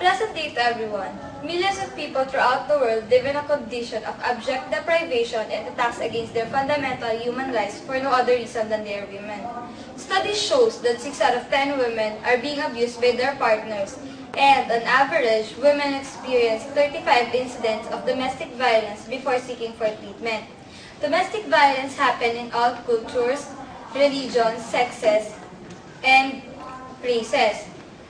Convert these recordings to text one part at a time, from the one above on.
Pleasant day to everyone. Millions of people throughout the world live in a condition of abject deprivation and attacks against their fundamental human rights for no other reason than they are women. Studies shows that 6 out of 10 women are being abused by their partners, and on average, women experience 35 incidents of domestic violence before seeking for treatment. Domestic violence happens in all cultures, religions, sexes, and races.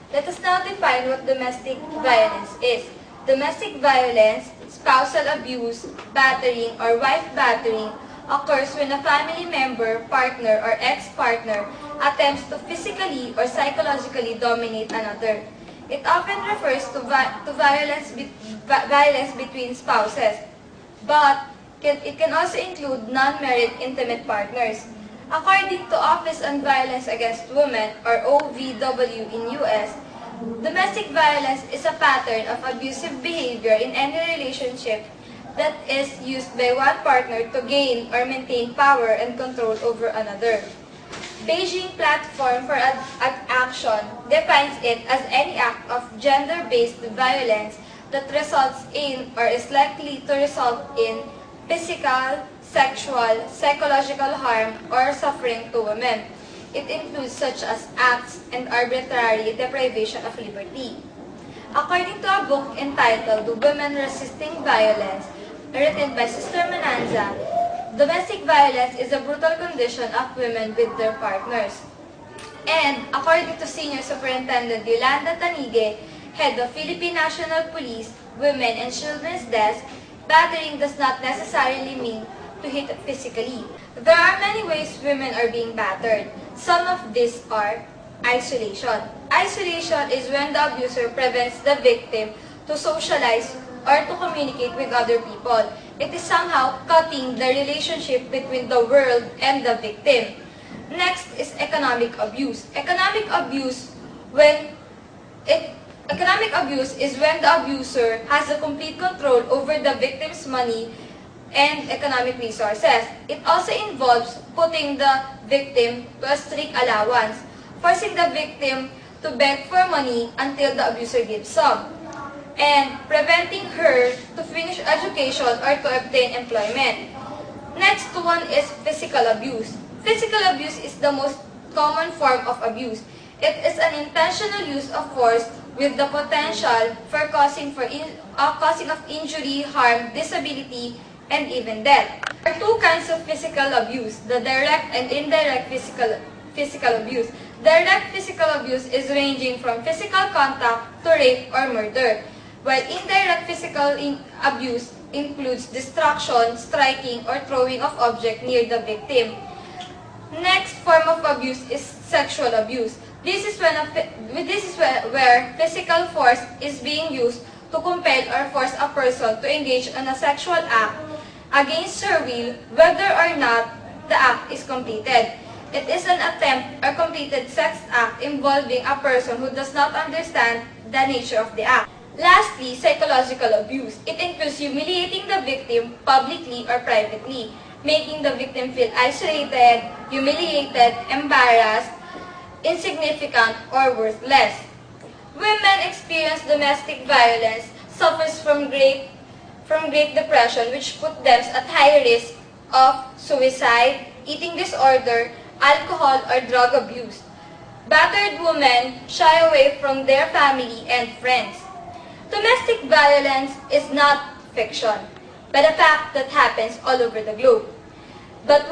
Let us now define what domestic violence is. Domestic violence, spousal abuse, battering, or wife battering occurs when a family member, partner, or ex-partner attempts to physically or psychologically dominate another. It often refers to violence between spouses, but it can also include non-married intimate partners. According to Office on Violence Against Women, or OVW in US, domestic violence is a pattern of abusive behavior in any relationship that is used by one partner to gain or maintain power and control over another. Beijing Platform for Action defines it as any act of gender-based violence that results in or is likely to result in physical, sexual, psychological harm, or suffering to women. It includes such as acts and arbitrary deprivation of liberty. According to a book entitled Women Resisting Violence, written by Sister Mananza, domestic violence is a brutal condition of women with their partners. And according to Senior Superintendent Yolanda Tanige, Head of Philippine National Police, Women and Children's Desk, battering does not necessarily mean to hit physically. There are many ways women are being battered. Some of these are isolation. Isolation is when the abuser prevents the victim to socialize or to communicate with other people. It is somehow cutting the relationship between the world and the victim. Next is economic abuse. Economic abuse is when the abuser has a complete control over the victim's money and economic resources. It also involves putting the victim to a strict allowance, forcing the victim to beg for money until the abuser gives some, and preventing her to finish education or to obtain employment. Next one is physical abuse. Physical abuse is the most common form of abuse. It is an intentional use of force with the potential for causing of injury, harm, disability, and even death. There are two kinds of physical abuse, the direct and indirect physical abuse. Direct physical abuse is ranging from physical contact to rape or murder, while indirect physical abuse includes destruction, striking, or throwing of objects near the victim. Next form of abuse is sexual abuse. This is where physical force is being used to compel or force a person to engage in a sexual act against her will, whether or not the act is completed. It is an attempt or completed sex act involving a person who does not understand the nature of the act. Lastly, psychological abuse. It includes humiliating the victim publicly or privately, making the victim feel isolated, humiliated, embarrassed, insignificant, or worthless. Women experience domestic violence, suffers from great depression, which put them at high risk of suicide, eating disorder, alcohol, or drug abuse. Battered women shy away from their family and friends. Domestic violence is not fiction, but a fact that happens all over the globe. But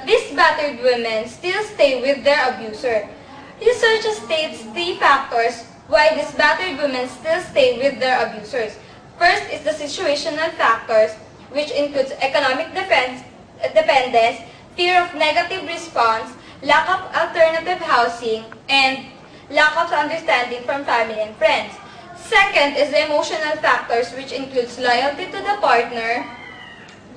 these battered women still stay with their abuser. Research states 3 factors why these battered women still stay with their abusers. First is the situational factors, which includes economic dependence, fear of negative response, lack of alternative housing, and lack of understanding from family and friends. Second is the emotional factors, which includes loyalty to the partner,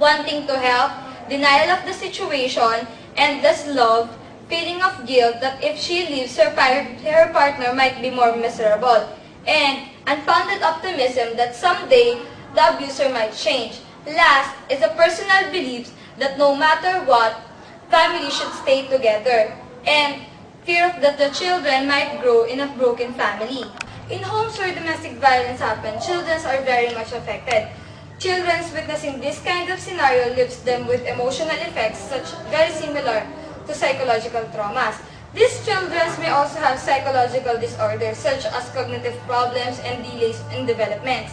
wanting to help, denial of the situation, endless love, feeling of guilt that if she leaves, her partner might be more miserable, and unfounded optimism that someday the abuser might change. Last is the personal belief that no matter what, family should stay together, and fear that the children might grow in a broken family. In homes where domestic violence happens, children are very much affected. Children witnessing this kind of scenario leaves them with emotional effects such very similar to psychological traumas. These children may also have psychological disorders such as cognitive problems and delays in development.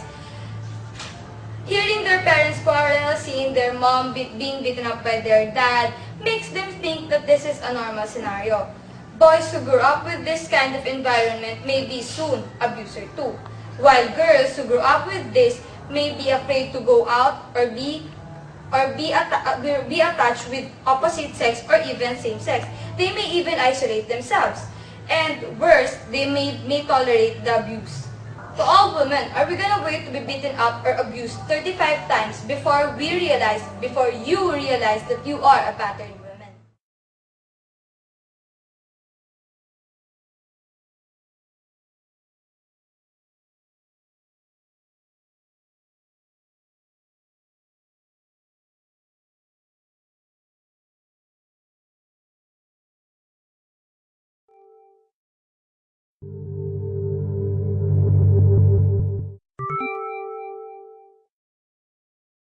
Hearing their parents quarrel, seeing their mom being beaten up by their dad, makes them think that this is a normal scenario. Boys who grew up with this kind of environment may be soon abuser too, while girls who grew up with this may be afraid to go out or be attached with opposite sex or even same sex. They may even isolate themselves. And worse, they may tolerate the abuse. To all women, are we gonna wait to be beaten up or abused 35 times before you realize that you are a battered woman?